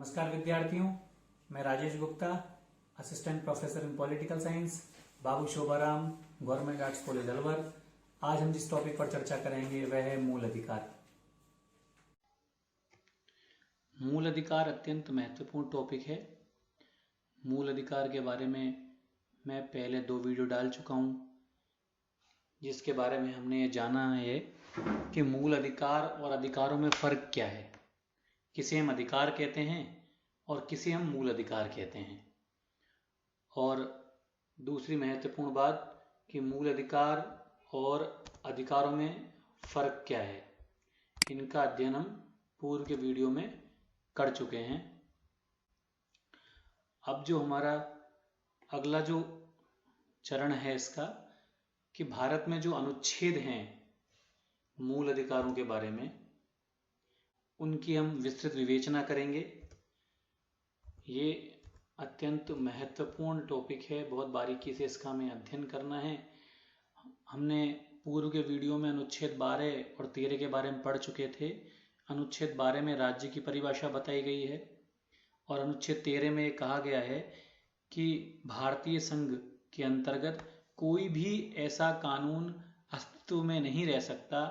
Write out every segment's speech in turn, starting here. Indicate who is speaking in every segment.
Speaker 1: नमस्कार विद्यार्थियों, मैं Rajesh Gupta, assistant professor in political science, Babu Shobharam, government arts college Alwar. आज हम जिस टॉपिक पर चर्चा करेंगे वह है मूल अधिकार। मूल अधिकार अत्यंत महत्वपूर्ण टॉपिक है। मूल अधिकार के बारे में मैं पहले 2 वीडियो डाल चुका हूँ, जिसके बारे में हमने ये जाना है कि मूल अधिकार और अधिकारों में फ़र्क क्या है। किसे हम अधिकार कहते हैं और किसे हम मूल अधिकार कहते हैं। और दूसरी महत्वपूर्ण बात कि मूल अधिकार और अधिकारों में फ़र्क क्या है, इनका अध्ययन हम पूर्व के वीडियो में कर चुके हैं। अब जो हमारा अगला जो चरण है इसका, कि भारत में जो अनुच्छेद हैं मूल अधिकारों के बारे में, उनकी हम विस्तृत विवेचना करेंगे। ये अत्यंत महत्वपूर्ण टॉपिक है, बहुत बारीकी से इसका हमें अध्ययन करना है। हमने पूर्व के वीडियो में अनुच्छेद 12 और 13 के बारे में पढ़ चुके थे। अनुच्छेद 12 में राज्य की परिभाषा बताई गई है और अनुच्छेद 13 में कहा गया है कि भारतीय संघ के अंतर्गत कोई भी ऐसा कानून अस्तित्व में नहीं रह सकता,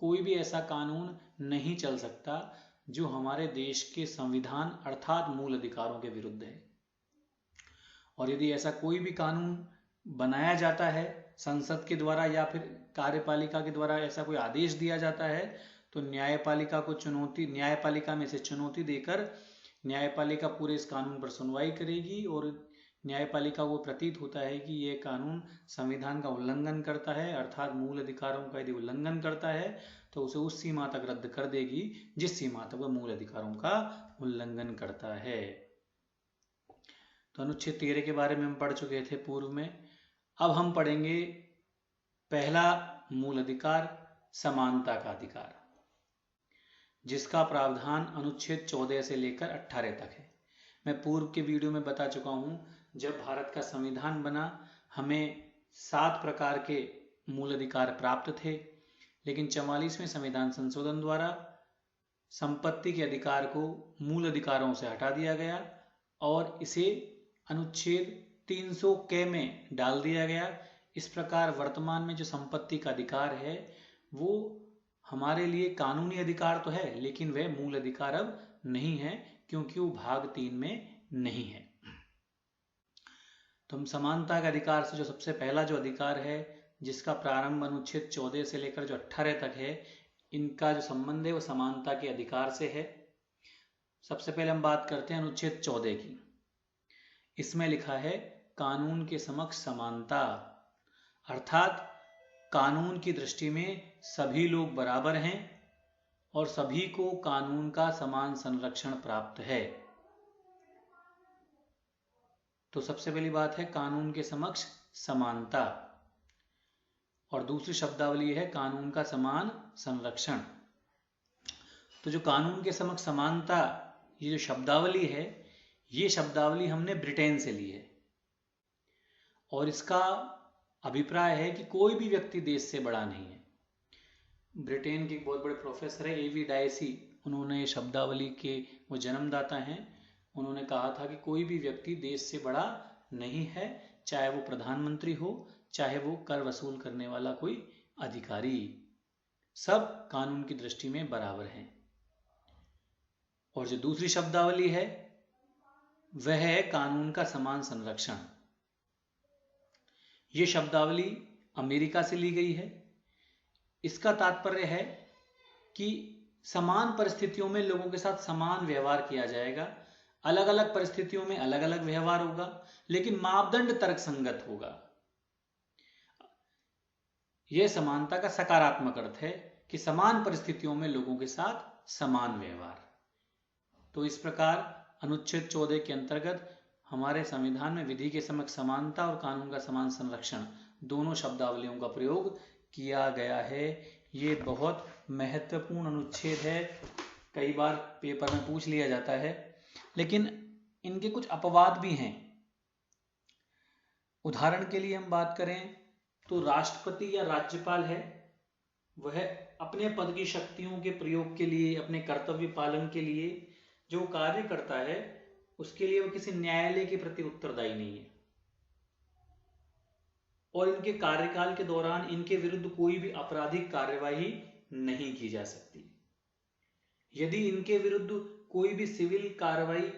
Speaker 1: कोई भी ऐसा कानून नहीं चल सकता जो हमारे देश के संविधान अर्थात मूल अधिकारों के विरुद्ध है। और यदि ऐसा कोई भी कानून बनाया जाता है संसद के द्वारा या फिर कार्यपालिका के द्वारा, ऐसा कोई आदेश दिया जाता है, तो न्यायपालिका में से चुनौती देकर न्यायपालिका पूरे इस कानून पर सुनवाई करेगी और न्यायपालिका को प्रतीत होता है कि यह कानून संविधान का उल्लंघन करता है, अर्थात मूल अधिकारों का यदि उल्लंघन करता है तो उसे उस सीमा तक रद्द कर देगी जिस सीमा तक वह मूल अधिकारों का उल्लंघन करता है। तो अनुच्छेद 13 के बारे में हम पढ़ चुके थे पूर्व में। अब हम पढ़ेंगे पहला मूल अधिकार, समानता का अधिकार, जिसका प्रावधान अनुच्छेद 14 से लेकर 18 तक है। मैं पूर्व के वीडियो में बता चुका हूं, जब भारत का संविधान बना हमें 7 प्रकार के मूल अधिकार प्राप्त थे, लेकिन 44वें संविधान संशोधन द्वारा संपत्ति के अधिकार को मूल अधिकारों से हटा दिया गया और इसे अनुच्छेद 300 के में डाल दिया गया। इस प्रकार वर्तमान में जो संपत्ति का अधिकार है वो हमारे लिए कानूनी अधिकार तो है, लेकिन वह मूल अधिकार अब नहीं है, क्योंकि वो भाग 3 में नहीं है। तो हम समानता के अधिकार से जो सबसे पहला जो अधिकार है, जिसका प्रारंभ अनुच्छेद 14 से लेकर जो 18 तक है, इनका जो संबंध है वो समानता के अधिकार से है। सबसे पहले हम बात करते हैं अनुच्छेद 14 की। इसमें लिखा है कानून के समक्ष समानता, अर्थात कानून की दृष्टि में सभी लोग बराबर हैं और सभी को कानून का समान संरक्षण प्राप्त है। तो सबसे पहली बात है कानून के समक्ष समानता, और दूसरी शब्दावली है कानून का समान संरक्षण। तो जो कानून के समक्ष समानता, ये जो शब्दावली है, ये शब्दावली हमने ब्रिटेन से ली है और इसका अभिप्राय है कि कोई भी व्यक्ति देश से बड़ा नहीं है। ब्रिटेन के एक बहुत बड़े प्रोफेसर है A.V. डायसी, उन्होंने शब्दावली के वो जन्मदाता हैं। उन्होंने कहा था कि कोई भी व्यक्ति देश से बड़ा नहीं है, चाहे वो प्रधानमंत्री हो, चाहे वो कर वसूल करने वाला कोई अधिकारी, सब कानून की दृष्टि में बराबर हैं। और जो दूसरी शब्दावली है वह है कानून का समान संरक्षण। ये शब्दावली अमेरिका से ली गई है। इसका तात्पर्य है कि समान परिस्थितियों में लोगों के साथ समान व्यवहार किया जाएगा, अलग अलग परिस्थितियों में अलग अलग व्यवहार होगा, लेकिन मापदंड तर्कसंगत होगा। यह समानता का सकारात्मक अर्थ है कि समान परिस्थितियों में लोगों के साथ समान व्यवहार। तो इस प्रकार अनुच्छेद 14 के अंतर्गत हमारे संविधान में विधि के समक्ष समानता और कानून का समान संरक्षण दोनों शब्दावलियों का प्रयोग किया गया है। ये बहुत महत्वपूर्ण अनुच्छेद है, कई बार पेपर में पूछ लिया जाता है, लेकिन इनके कुछ अपवाद भी हैं। उदाहरण के लिए हम बात करें तो राष्ट्रपति या राज्यपाल है, वह अपने पद की शक्तियों के प्रयोग के लिए, अपने कर्तव्य पालन के लिए जो कार्य करता है उसके लिए वो किसी न्यायालय के प्रति उत्तरदायी नहीं है, और इनके कार्यकाल के दौरान इनके विरुद्ध कोई भी आपराधिक कार्यवाही नहीं की जा सकती। यदि इनके विरुद्ध कोई भी सिविल कार्रवाई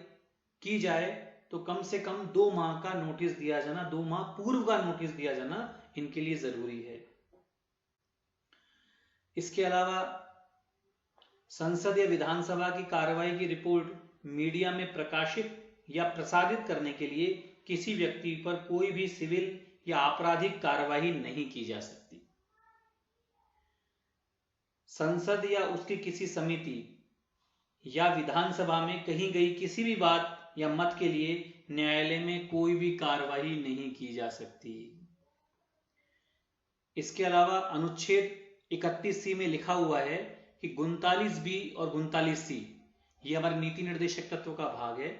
Speaker 1: की जाए तो कम से कम 2 माह का नोटिस दिया जाना, 2 माह पूर्व का नोटिस दिया जाना इनके लिए जरूरी है। इसके अलावा संसद या विधानसभा की कार्रवाई की रिपोर्ट मीडिया में प्रकाशित या प्रसारित करने के लिए किसी व्यक्ति पर कोई भी सिविल या आपराधिक कार्रवाई नहीं की जा सकती। संसद या उसकी किसी समिति या विधानसभा में कही गई किसी भी बात या मत के लिए न्यायालय में कोई भी कार्रवाई नहीं की जा सकती। इसके अलावा अनुच्छेद 31C में लिखा हुआ है कि 39B और 39C ये हमारे नीति निर्देशक तत्व का भाग है।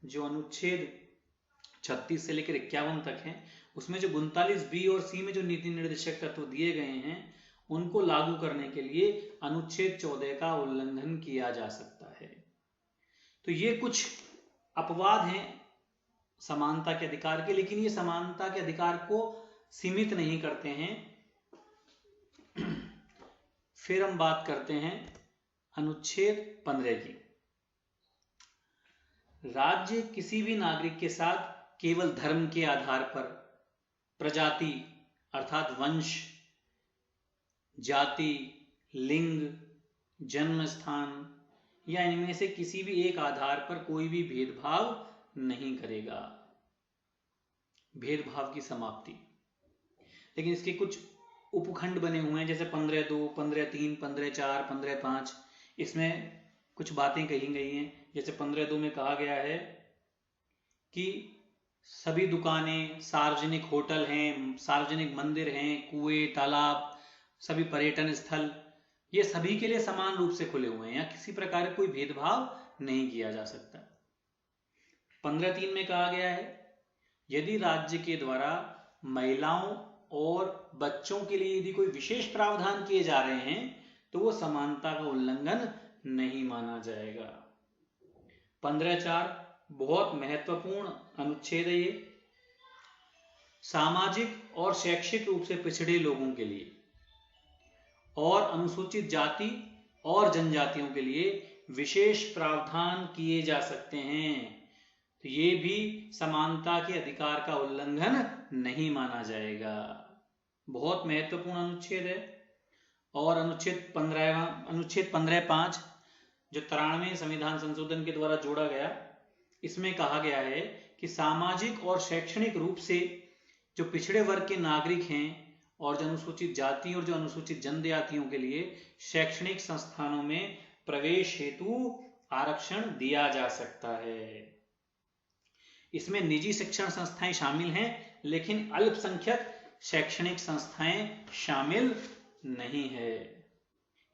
Speaker 1: जो अनुच्छेद 36 से लेकर 51 तक है, उसमें जो 39B और C में जो नीति निर्देशक तत्व दिए गए हैं उनको लागू करने के लिए अनुच्छेद 14 का उल्लंघन किया जा सकता है। तो ये कुछ अपवाद हैं समानता के अधिकार के, लेकिन ये समानता के अधिकार को सीमित नहीं करते हैं। फिर हम बात करते हैं अनुच्छेद 15 की। राज्य किसी भी नागरिक के साथ केवल धर्म के आधार पर, प्रजाति अर्थात वंश, जाति, लिंग, जन्म स्थान या इनमें से किसी भी एक आधार पर कोई भी भेदभाव नहीं करेगा। भेदभाव की समाप्ति। लेकिन इसके कुछ उपखंड बने हुए हैं, जैसे 15(2), 15(3), 15(4), 15(5). इसमें कुछ बातें कही गई हैं। जैसे 15(2) में कहा गया है कि सभी दुकानें, सार्वजनिक होटल हैं, सार्वजनिक मंदिर हैं, कुएं, तालाब, सभी पर्यटन स्थल, ये सभी के लिए समान रूप से खुले हुए हैं, या किसी प्रकार का कोई भेदभाव नहीं किया जा सकता। 15(3) में कहा गया है यदि राज्य के द्वारा महिलाओं और बच्चों के लिए यदि कोई विशेष प्रावधान किए जा रहे हैं तो वो समानता का उल्लंघन नहीं माना जाएगा। 15(4) बहुत महत्वपूर्ण अनुच्छेद है। ये सामाजिक और शैक्षिक रूप से पिछड़े लोगों के लिए और अनुसूचित जाति और जनजातियों के लिए विशेष प्रावधान किए जा सकते हैं। तो ये भी समानता के अधिकार का उल्लंघन नहीं माना जाएगा। बहुत महत्वपूर्ण अनुच्छेद है। और अनुच्छेद 15(5) जो 93 संविधान संशोधन के द्वारा जोड़ा गया, इसमें कहा गया है कि सामाजिक और शैक्षणिक रूप से जो पिछड़े वर्ग के नागरिक हैं और जो अनुसूचित जाति और जो अनुसूचित जनजातियों के लिए शैक्षणिक संस्थानों में प्रवेश हेतु आरक्षण दिया जा सकता है। इसमें निजी शिक्षण संस्थाएं शामिल हैं, लेकिन अल्पसंख्यक शैक्षणिक संस्थाएं शामिल नहीं है।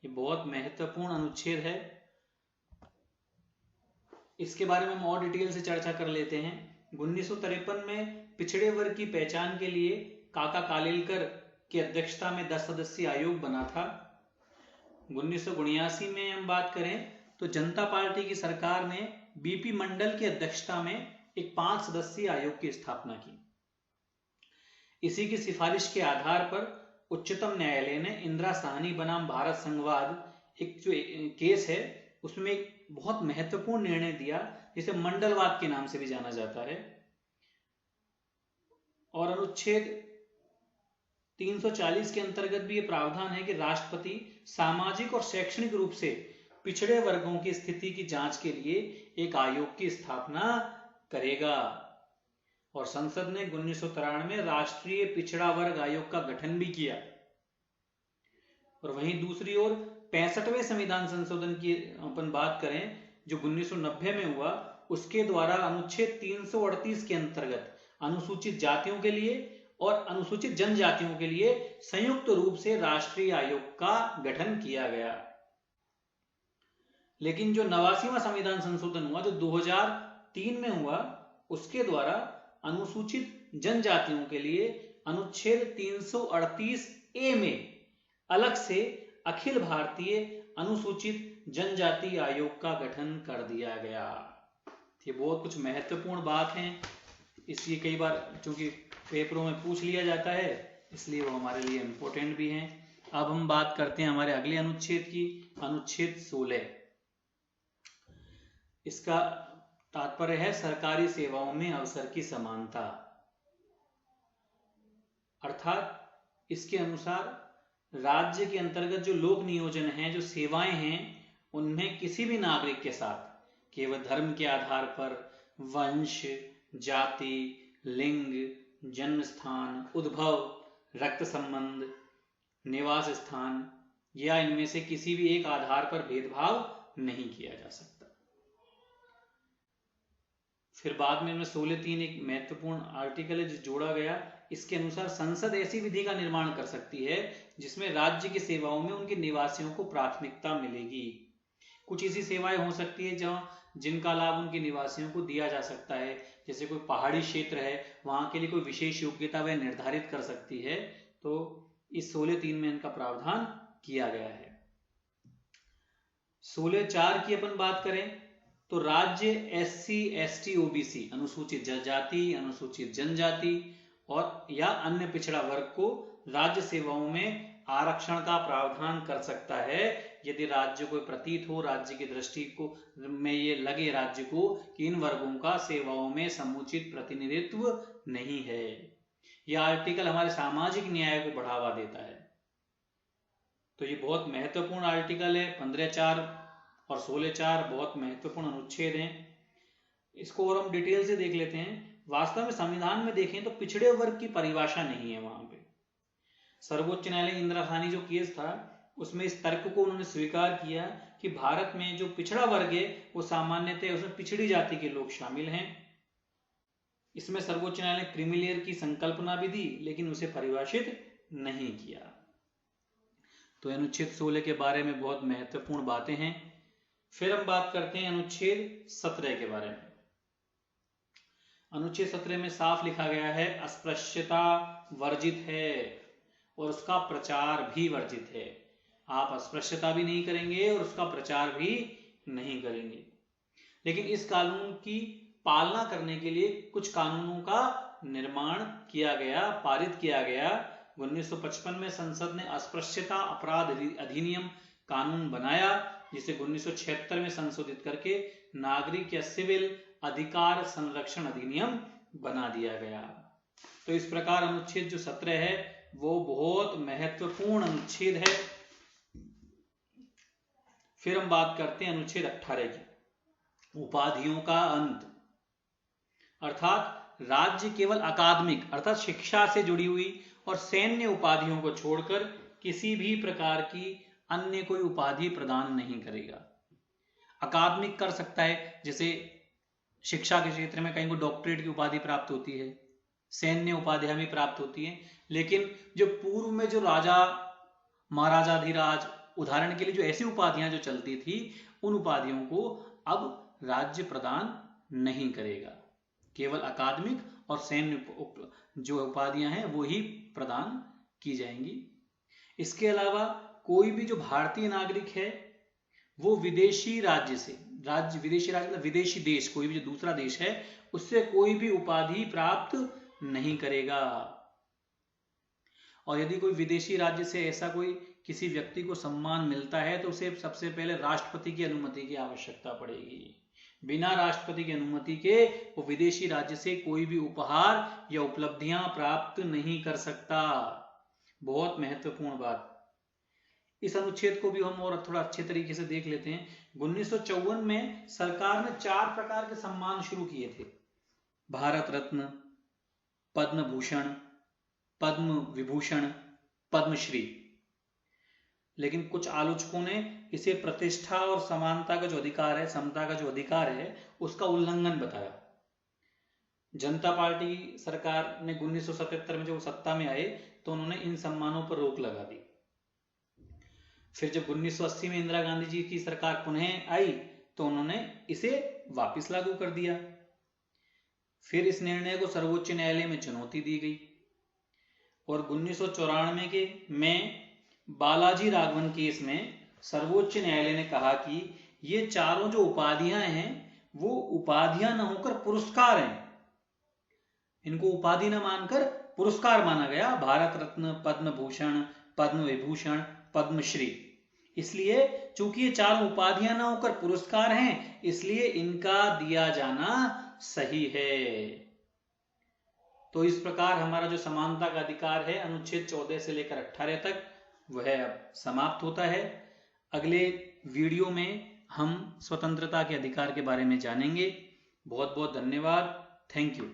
Speaker 1: ये बहुत महत्वपूर्ण अनुच्छेद है। इसके बारे में हम और डिटेल से चर्चा कर लेते हैं। 1953 में पिछड़े वर्ग की पहचान के लिए काका कालेलकर की अध्यक्षता में 10 सदस्यीय आयोग बना था। 1979 में हम बात करें तो जनता पार्टी की सरकार ने बीपी मंडल की अध्यक्षता में एक 5 सदस्यीय आयोग की स्थापना की। इसी की सिफारिश के आधार पर उच्चतम न्यायालय ने इंदिरा साहनी बनाम भारत संघवाद एक जो केस है उसमें एक बहुत महत्वपूर्ण निर्णय दिया, जिसे मंडलवाद के नाम से भी जाना जाता है। और अनुच्छेद 340 के अंतर्गत भी ये प्रावधान है कि राष्ट्रपति सामाजिक और शैक्षणिक रूप से पिछड़े वर्गों की स्थिति की जांच के लिए एक आयोग की स्थापना करेगा। और संसद ने 1993 में राष्ट्रीय पिछड़ा वर्ग आयोग का गठन भी किया। और वहीं दूसरी ओर 65वें संविधान संशोधन की अपन बात करें जो 1990 में हुआ, उसके द्वारा अनुच्छेद 338 के अंतर्गत अनुसूचित जातियों के लिए और अनुसूचित जनजातियों के लिए संयुक्त रूप से राष्ट्रीय आयोग का गठन किया गया। लेकिन जो 89वां संविधान संशोधन हुआ जो 2003 में हुआ, उसके द्वारा अनुसूचित जनजातियों के लिए अनुच्छेद 338A में अलग से अखिल भारतीय अनुसूचित जनजाति आयोग का गठन कर दिया गया। ये बहुत कुछ महत्वपूर्ण बात है, इसलिए कई बार चूंकि पेपरों में पूछ लिया जाता है इसलिए वो हमारे लिए इम्पोर्टेंट भी है। अब हम बात करते हैं हमारे अगले अनुच्छेद की, अनुच्छेद 16। इसका तात्पर्य है सरकारी सेवाओं में अवसर की समानता। अर्थात इसके अनुसार राज्य के अंतर्गत जो लोक नियोजन है, जो सेवाएं हैं, उनमें किसी भी नागरिक के साथ केवल धर्म के आधार पर वंश, जाति, लिंग, जन्म स्थान, उद्भव, रक्त संबंध, निवास स्थान या इनमें से किसी भी एक आधार पर भेदभाव नहीं किया जा सकता। फिर बाद में 16(3) एक महत्वपूर्ण आर्टिकल है जो जोड़ा गया। इसके अनुसार संसद ऐसी विधि का निर्माण कर सकती है जिसमें राज्य की सेवाओं में उनके निवासियों को प्राथमिकता मिलेगी। कुछ ऐसी सेवाएं हो सकती है जहां जिनका लाभ उनके निवासियों को दिया जा सकता है, जैसे कोई पहाड़ी क्षेत्र है, वहां के लिए कोई विशेष योग्यता वह निर्धारित कर सकती है। तो इस 16(3) में इनका प्रावधान किया गया है। 16(4) की अपन बात करें तो राज्य SC, ST, OBC, अनुसूचित जाति, अनुसूचित जनजाति और या अन्य पिछड़ा वर्ग को राज्य सेवाओं में आरक्षण का प्रावधान कर सकता है यदि राज्य को प्रतीत हो, राज्य की दृष्टि को में ये लगे राज्य को कि इन वर्गों का सेवाओं में समुचित प्रतिनिधित्व नहीं है। यह आर्टिकल हमारे सामाजिक न्याय को बढ़ावा देता है। तो ये बहुत महत्वपूर्ण आर्टिकल है। 15(4) और 16(4) बहुत महत्वपूर्ण अनुच्छेद हैं। इसको और हम डिटेल से देख लेते हैं। वास्तव में संविधान में देखें तो पिछड़े वर्ग की परिभाषा नहीं है वहां पे। सर्वोच्च न्यायालय इंदिरा गांधी जो केस था उसमें इस तर्क को उन्होंने स्वीकार किया कि भारत में जो पिछड़ा वर्ग है वो सामान्यतः उसमें पिछड़ी जाति के लोग शामिल हैं। इसमें सर्वोच्च न्यायालय ने क्रीमी की संकल्पना भी दी लेकिन उसे परिभाषित नहीं किया। तो अनुच्छेद 16 के बारे में बहुत महत्वपूर्ण बातें हैं। फिर हम बात करते हैं अनुच्छेद 17 के बारे में। अनुच्छेद 17 में साफ लिखा गया है अस्पृश्यता वर्जित है और उसका प्रचार भी वर्जित है। आप अस्पृश्यता भी नहीं करेंगे और उसका प्रचार भी नहीं करेंगे। लेकिन इस कानून की पालना करने के लिए कुछ कानूनों का निर्माण किया गया, पारित किया गया। 1955 में संसद ने अस्पृश्यता अपराध अधिनियम कानून बनाया जिसे 1976 में संशोधित करके नागरिक या सिविल अधिकार संरक्षण अधिनियम बना दिया गया। तो इस प्रकार अनुच्छेद जो 17 है वो बहुत महत्वपूर्ण अनुच्छेद है। फिर हम बात करते हैं अनुच्छेद 18 की, उपाधियों का अंत। अर्थात राज्य केवल अकादमिक अर्थात शिक्षा से जुड़ी हुई और सैन्य उपाधियों को छोड़कर किसी भी प्रकार की अन्य कोई उपाधि प्रदान नहीं करेगा। अकादमिक कर सकता है, जैसे शिक्षा के क्षेत्र में कहीं को डॉक्टरेट की उपाधि प्राप्त होती है, सैन्य उपाधियां भी प्राप्त होती हैं। लेकिन जो पूर्व में जो राजा महाराजाधिराज उदाहरण के लिए जो ऐसी उपाधियां जो चलती थी उन उपाधियों को अब राज्य प्रदान नहीं करेगा। केवल अकादमिक और सैन्य जो उपाधियां हैं वो ही प्रदान की जाएंगी। इसके अलावा कोई भी जो भारतीय नागरिक है वो विदेशी राज्य से, विदेशी राज्य मतलब विदेशी देश, कोई भी जो दूसरा देश है उससे कोई भी उपाधि प्राप्त नहीं करेगा। और यदि कोई विदेशी राज्य से ऐसा कोई किसी व्यक्ति को सम्मान मिलता है तो उसे सबसे पहले राष्ट्रपति की अनुमति की आवश्यकता पड़ेगी। बिना राष्ट्रपति की अनुमति के वो विदेशी राज्य से कोई भी उपहार या उपलब्धियां प्राप्त नहीं कर सकता। बहुत महत्वपूर्ण बात। इस अनुच्छेद को भी हम और थोड़ा अच्छे तरीके से देख लेते हैं। 1954 में सरकार ने 4 प्रकार के सम्मान शुरू किए थे, भारत रत्न, पद्म भूषण, पद्म विभूषण, पद्मश्री। लेकिन कुछ आलोचकों ने इसे प्रतिष्ठा और समानता का जो अधिकार है, समता का जो अधिकार है, उसका उल्लंघन बताया। जनता पार्टी सरकार ने 1977 में जब सत्ता में आए तो उन्होंने इन सम्मानों पर रोक लगा दी। फिर जब 1980 में इंदिरा गांधी जी की सरकार पुनः आई तो उन्होंने इसे वापस लागू कर दिया। फिर इस निर्णय को सर्वोच्च न्यायालय में चुनौती दी गई और 1994 के में बालाजी राघवन केस में सर्वोच्च न्यायालय ने कहा कि ये चारों जो उपाधियां हैं वो उपाधियां न होकर पुरस्कार हैं, इनको उपाधि न मानकर पुरस्कार माना गया, भारत रत्न, पद्म भूषण, पद्म विभूषण, पद्मश्री। इसलिए चूंकि ये चारों उपाधियां न होकर पुरस्कार हैं, इसलिए इनका दिया जाना सही है। तो इस प्रकार हमारा जो समानता का अधिकार है अनुच्छेद 14 से लेकर 18 तक वह अब समाप्त होता है। अगले वीडियो में हम स्वतंत्रता के अधिकार के बारे में जानेंगे। बहुत बहुत धन्यवाद। Thank you.